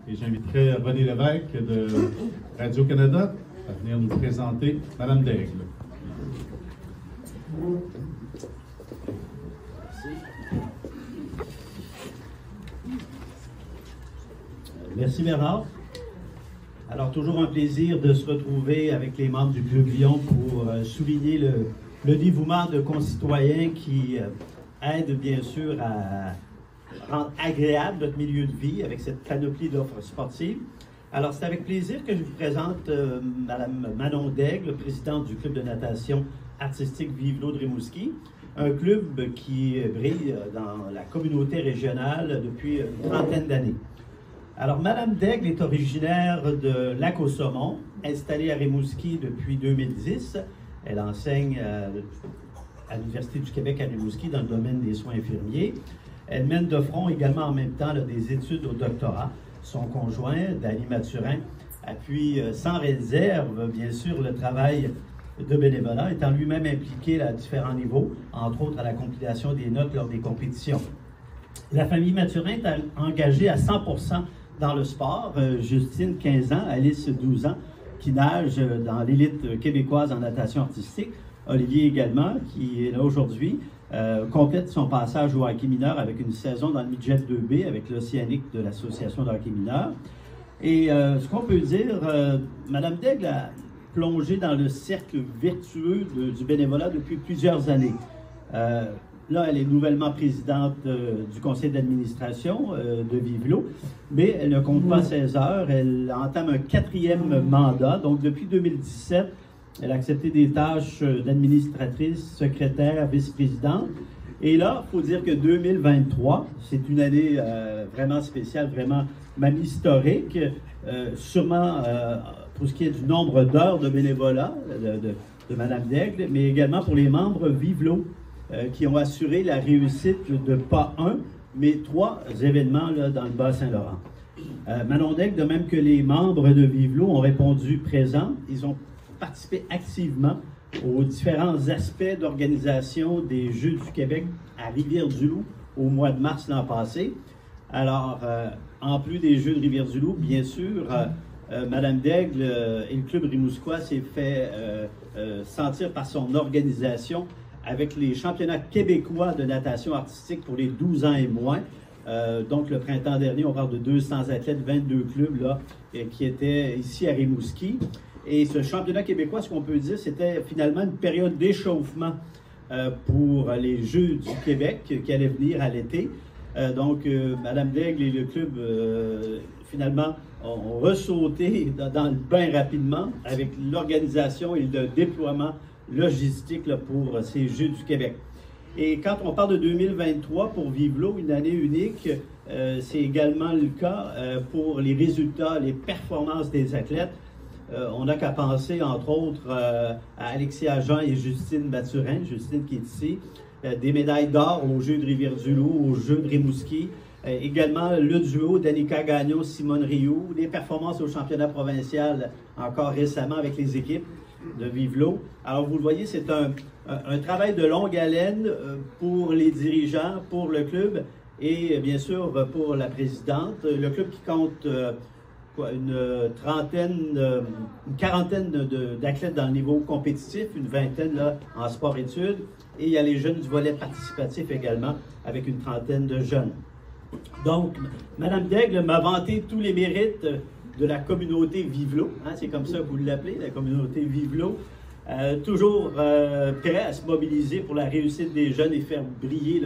Et j'inviterai René Lévesque de Radio-Canada à venir nous présenter Madame Daigle. Merci Bernard. Alors, toujours un plaisir de se retrouver avec les membres du Club Lyon pour souligner le dévouement de concitoyens qui aident bien sûr à rendre agréable notre milieu de vie avec cette panoplie d'offres sportives. Alors, c'est avec plaisir que je vous présente Mme Manon Daigle, présidente du Club de natation artistique Vive-l'eau de Rimouski, un club qui brille dans la communauté régionale depuis une trentaine d'années. Alors, Mme Daigle est originaire de Lac-au-Saumon, installée à Rimouski depuis 2010. Elle enseigne à l'Université du Québec à Rimouski dans le domaine des soins infirmiers. Elle mène de front également en même temps des études au doctorat. Son conjoint, Dany Mathurin, appuie sans réserve, bien sûr, le travail de bénévolat, étant lui-même impliqué à différents niveaux, entre autres à la compilation des notes lors des compétitions. La famille Mathurin est engagée à 100% dans le sport. Justine, 15 ans, Alice, 12 ans, qui nage dans l'élite québécoise en natation artistique. Olivier également, qui est là aujourd'hui, complète son passage au hockey mineur avec une saison dans le midget 2B avec l'Océanique de l'Association de hockey mineur. Et ce qu'on peut dire, Mme Daigle a plongé dans le cercle vertueux du bénévolat depuis plusieurs années. Là, elle est nouvellement présidente du conseil d'administration de Vive-l'eau, mais elle ne compte pas 16 heures. Elle entame un 4e mandat. Donc, depuis 2017, elle a accepté des tâches d'administratrice, secrétaire, vice-présidente. Et là, il faut dire que 2023, c'est une année vraiment spéciale, vraiment même historique, sûrement pour ce qui est du nombre d'heures de bénévolat de Mme Daigle, mais également pour les membres Vive-l'eau, qui ont assuré la réussite de pas un, mais 3 événements là, dans le Bas-Saint-Laurent. Manon Daigle, de même que les membres de Vive-l'eau, ont répondu présents. Ils ont participé activement aux différents aspects d'organisation des Jeux du Québec à Rivière-du-Loup au mois de mars l'an passé. Alors, en plus des Jeux de Rivière-du-Loup, bien sûr, Mme Daigle et le Club rimouskois s'est fait sentir par son organisation avec les championnats québécois de natation artistique pour les 12 ans et moins. Donc, le printemps dernier, on parle de 200 athlètes, 22 clubs là, qui étaient ici à Rimouski. Et ce championnat québécois, ce qu'on peut dire, c'était finalement une période d'échauffement pour les Jeux du Québec qui allaient venir à l'été. Donc, Mme Daigle et le club, finalement, ont ressauté dans le bain rapidement avec l'organisation et le déploiement logistique là, pour ces Jeux du Québec. Et quand on parle de 2023 pour Vive-l'eau, une année unique, c'est également le cas pour les résultats, les performances des athlètes. On n'a qu'à penser, entre autres, à Alexia Jean et Justine Mathurin, Justine qui est ici, des médailles d'or aux Jeux de Rivière-du-Loup, aux Jeux de Rimouski, également le duo Danica Gagnon, Simone Rioux, des performances au championnat provincial encore récemment avec les équipes de Vive-l'eau. Alors, vous le voyez, c'est un travail de longue haleine pour les dirigeants, pour le club et bien sûr pour la présidente. Le club qui compte une quarantaine d'athlètes dans le niveau compétitif, une vingtaine là, en sport-études, et il y a les jeunes du volet participatif également, avec une trentaine de jeunes. Donc, Mme Daigle m'a vanté tous les mérites de la communauté Vive-l'eau, hein, c'est comme ça que vous l'appelez, la communauté Vive-l'eau, toujours prêt à se mobiliser pour la réussite des jeunes et faire briller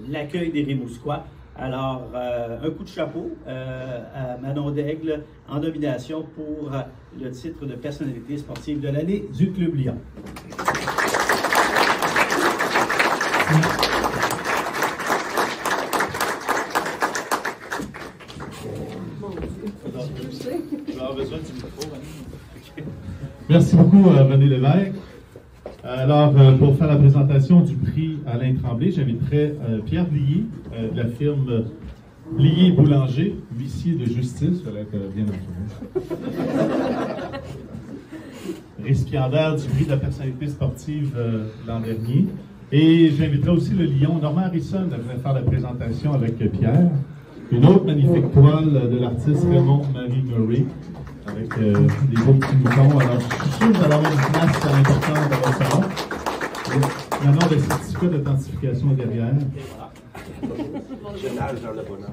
l'accueil des Rimouskois. Alors, un coup de chapeau à Manon Daigle en nomination pour le titre de personnalité sportive de l'année du Club Lyon. Merci beaucoup, René Lévesque. Alors, pour faire la présentation du prix Alain Tremblay, j'inviterai Pierre Blier de la firme Blier Boulanger, huissier de justice, il fallait être bien entouré. Récipiendaire du prix de la personnalité sportive l'an dernier. Et j'inviterai aussi le Lion, Normand Harrison, à venir faire la présentation avec Pierre. Une autre magnifique toile de l'artiste Raymond Marie Murray, avec des beaux petits moutons. Alors, je suis sûr que vous allez avoir une place importante dans votre salon. Maintenant, le certificat d'authentification est derrière. Je nage dans le bonheur.